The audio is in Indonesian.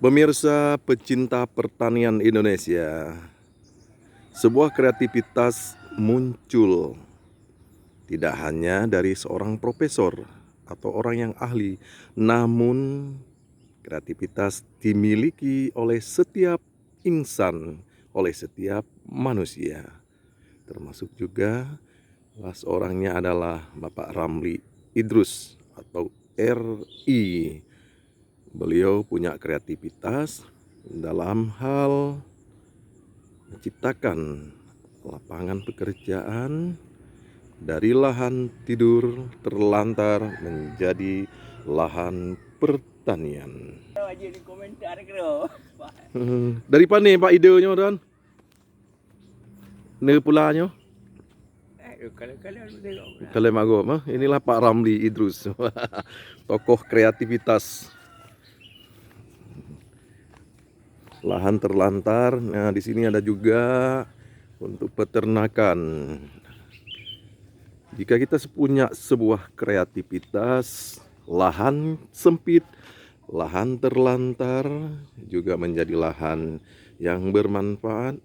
Pemirsa pecinta pertanian Indonesia, sebuah kreativitas muncul tidak hanya dari seorang profesor atau orang yang ahli, namun kreativitas dimiliki oleh setiap insan, oleh setiap manusia. Termasuk juga salah seorangnya adalah Bapak Ramli Idrus atau RI. Beliau punya kreativitas dalam hal menciptakan lapangan pekerjaan dari lahan tidur terlantar menjadi lahan pertanian. Dari mana Pak idenya dan? Ini pulanya? Kalau magoma, inilah Pak Ramli Idrus, tokoh kreativitas. Lahan terlantar. Nah, di sini ada juga untuk peternakan. Jika kita punya sebuah kreativitas, lahan sempit, lahan terlantar juga menjadi lahan yang bermanfaat